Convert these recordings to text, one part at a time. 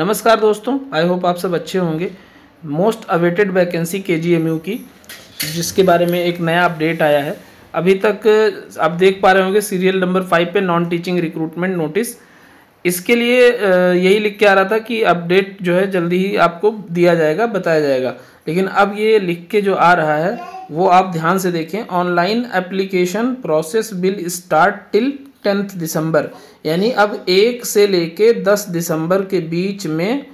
नमस्कार दोस्तों, I hope आप सब अच्छे होंगे। मोस्ट अवेटेड वैकेंसी केजीएमयू की, जिसके बारे में एक नया अपडेट आया है। अभी तक आप देख पा रहे होंगे सीरियल नंबर 5 पे नॉन टीचिंग रिक्रूटमेंट नोटिस। इसके लिए यही लिख के आ रहा था कि अपडेट जो है जल्दी ही आपको दिया जाएगा, बताया जाएगा। लेकिन अब ये लिख के जो आ रहा है वो आप ध्यान से देखें। Online application process will start till 10 दिसंबर, यानी अब 1 से लेके 10 दिसंबर के बीच में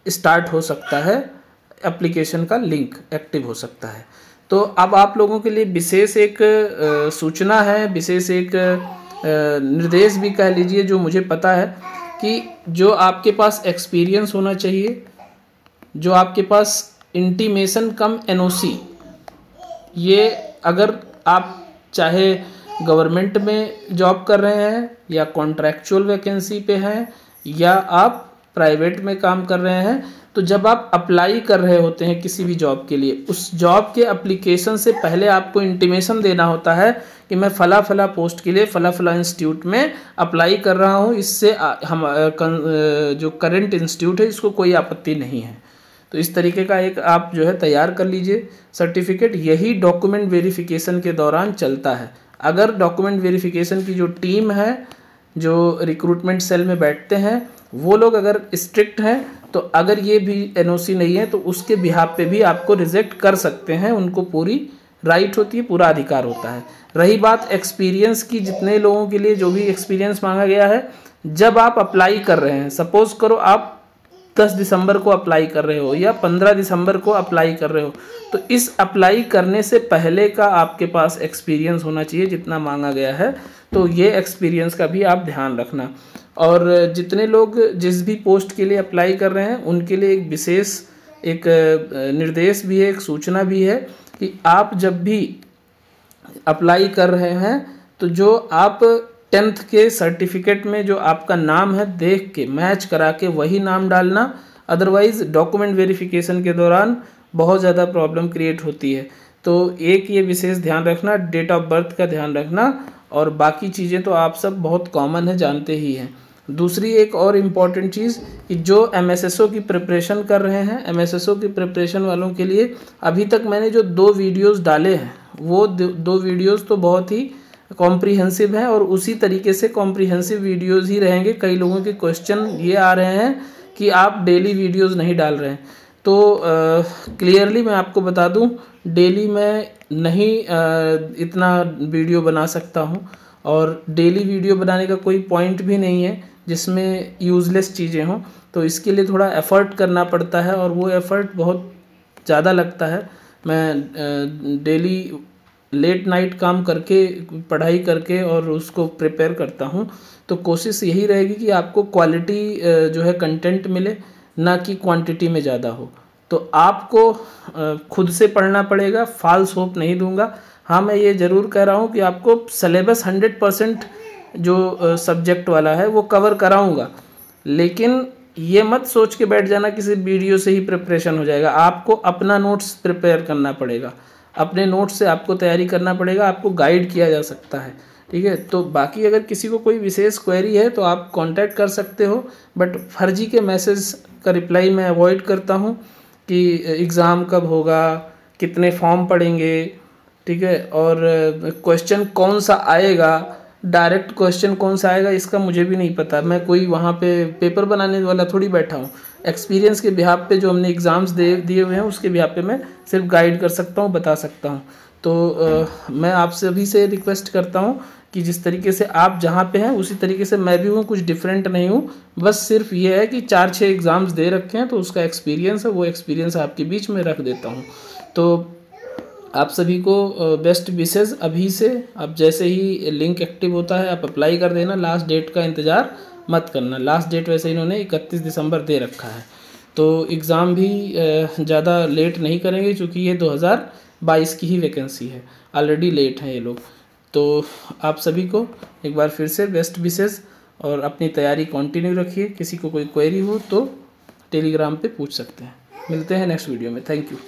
स्टार्ट हो सकता है, एप्लीकेशन का लिंक एक्टिव हो सकता है। तो अब आप लोगों के लिए विशेष एक सूचना है, विशेष एक निर्देश भी कह लीजिए, जो मुझे पता है कि जो आपके पास एक्सपीरियंस होना चाहिए, जो आपके पास इंटीमेशन कम एनओसी, ये अगर आप चाहे गवर्नमेंट में जॉब कर रहे हैं या कॉन्ट्रैक्चुअल वैकेंसी पे हैं या आप प्राइवेट में काम कर रहे हैं, तो जब आप अप्लाई कर रहे होते हैं किसी भी जॉब के लिए, उस जॉब के एप्लीकेशन से पहले आपको इंटीमेशन देना होता है कि मैं फला फला पोस्ट के लिए फला फला इंस्टीट्यूट में अप्लाई कर रहा हूँ, इससे हम जो करंट इंस्टीट्यूट है इसको कोई आपत्ति नहीं है। तो इस तरीके का एक आप जो है तैयार कर लीजिए सर्टिफिकेट। यही डॉक्यूमेंट वेरिफिकेशन के दौरान चलता है। अगर डॉक्यूमेंट वेरिफिकेशन की जो टीम है, जो रिक्रूटमेंट सेल में बैठते हैं, वो लोग अगर स्ट्रिक्ट हैं, तो अगर ये भी एनओसी नहीं है तो उसके बिहाफ पे भी आपको रिजेक्ट कर सकते हैं। उनको पूरी राइट होती है, पूरा अधिकार होता है। रही बात एक्सपीरियंस की, जितने लोगों के लिए जो भी एक्सपीरियंस मांगा गया है, जब आप अप्लाई कर रहे हैं, सपोज करो आप 10 दिसंबर को अप्लाई कर रहे हो या 15 दिसंबर को अप्लाई कर रहे हो, तो इस अप्लाई करने से पहले का आपके पास एक्सपीरियंस होना चाहिए जितना मांगा गया है। तो ये एक्सपीरियंस का भी आप ध्यान रखना। और जितने लोग जिस भी पोस्ट के लिए अप्लाई कर रहे हैं उनके लिए एक विशेष एक निर्देश भी है, एक सूचना भी है कि आप जब भी अप्लाई कर रहे हैं तो जो आप 10th के सर्टिफिकेट में जो आपका नाम है देख के मैच करा के वही नाम डालना। अदरवाइज़ डॉक्यूमेंट वेरिफिकेशन के दौरान बहुत ज़्यादा प्रॉब्लम क्रिएट होती है। तो एक ये विशेष ध्यान रखना, डेट ऑफ बर्थ का ध्यान रखना, और बाकी चीज़ें तो आप सब बहुत कॉमन है, जानते ही हैं। दूसरी एक और इम्पॉर्टेंट चीज़ कि जो एमएसएसओ की प्रिपरेशन कर रहे हैं, एमएसएसओ की प्रिपरेशन वालों के लिए अभी तक मैंने जो 2 वीडियोज़ डाले हैं, वो 2 वीडियोज़ तो बहुत ही कॉम्प्रीहेंसिव हैं और उसी तरीके से कॉम्प्रीहेंसिव वीडियोज़ ही रहेंगे। कई लोगों के क्वेश्चन ये आ रहे हैं कि आप डेली वीडियोज़ नहीं डाल रहे हैं, तो क्लियरली मैं आपको बता दूं, डेली मैं नहीं इतना वीडियो बना सकता हूं, और डेली वीडियो बनाने का कोई पॉइंट भी नहीं है जिसमें यूज़लेस चीज़ें हों। तो इसके लिए थोड़ा एफ़र्ट करना पड़ता है और वो एफ़र्ट बहुत ज़्यादा लगता है। मैं डेली लेट नाइट काम करके, पढ़ाई करके और उसको प्रिपेयर करता हूँ। तो कोशिश यही रहेगी कि आपको क्वालिटी जो है कंटेंट मिले, ना कि क्वांटिटी में ज़्यादा हो। तो आपको खुद से पढ़ना पड़ेगा, फॉल्स होप नहीं दूंगा। हाँ, मैं ये ज़रूर कह रहा हूँ कि आपको सिलेबस 100% जो सब्जेक्ट वाला है वो कवर कराऊंगा, लेकिन ये मत सोच के बैठ जाना किसी वीडियो से ही प्रिपरेशन हो जाएगा। आपको अपना नोट्स प्रिपेयर करना पड़ेगा, अपने नोट्स से आपको तैयारी करना पड़ेगा, आपको गाइड किया जा सकता है, ठीक है। तो बाकी अगर किसी को कोई विशेष क्वेरी है तो आप कांटेक्ट कर सकते हो, बट फर्जी के मैसेज का रिप्लाई मैं अवॉइड करता हूँ कि एग्ज़ाम कब होगा, कितने फॉर्म पड़ेंगे, ठीक है, और क्वेश्चन कौन सा आएगा, डायरेक्ट क्वेश्चन कौन सा आएगा इसका मुझे भी नहीं पता। मैं कोई वहाँ पे पेपर बनाने वाला थोड़ी बैठा हूँ। एक्सपीरियंस के बिहाफ पे जो हमने एग्ज़ाम्स दिए हुए हैं उसके बिहाफ पे मैं सिर्फ गाइड कर सकता हूँ, बता सकता हूँ। तो मैं आप सभी से रिक्वेस्ट करता हूँ कि जिस तरीके से आप जहाँ पे हैं उसी तरीके से मैं भी हूँ, कुछ डिफरेंट नहीं हूँ। बस सिर्फ ये है कि 4-6 एग्ज़ाम्स दे रखे हैं तो उसका एक्सपीरियंस है, वो एक्सपीरियंस आपके बीच में रख देता हूँ। तो आप सभी को बेस्ट विशेज़। अभी से अब जैसे ही लिंक एक्टिव होता है आप अप्लाई कर देना, लास्ट डेट का इंतज़ार मत करना। लास्ट डेट वैसे इन्होंने 31 दिसंबर दे रखा है। तो एग्ज़ाम भी ज़्यादा लेट नहीं करेंगे क्योंकि ये 2022 की ही वैकेंसी है, ऑलरेडी लेट हैं ये लोग। तो आप सभी को एक बार फिर से बेस्ट विशेज़, और अपनी तैयारी कंटिन्यू रखिए। किसी को कोई क्वेरी हो तो टेलीग्राम पे पूछ सकते हैं। मिलते हैं नेक्स्ट वीडियो में। Thank you.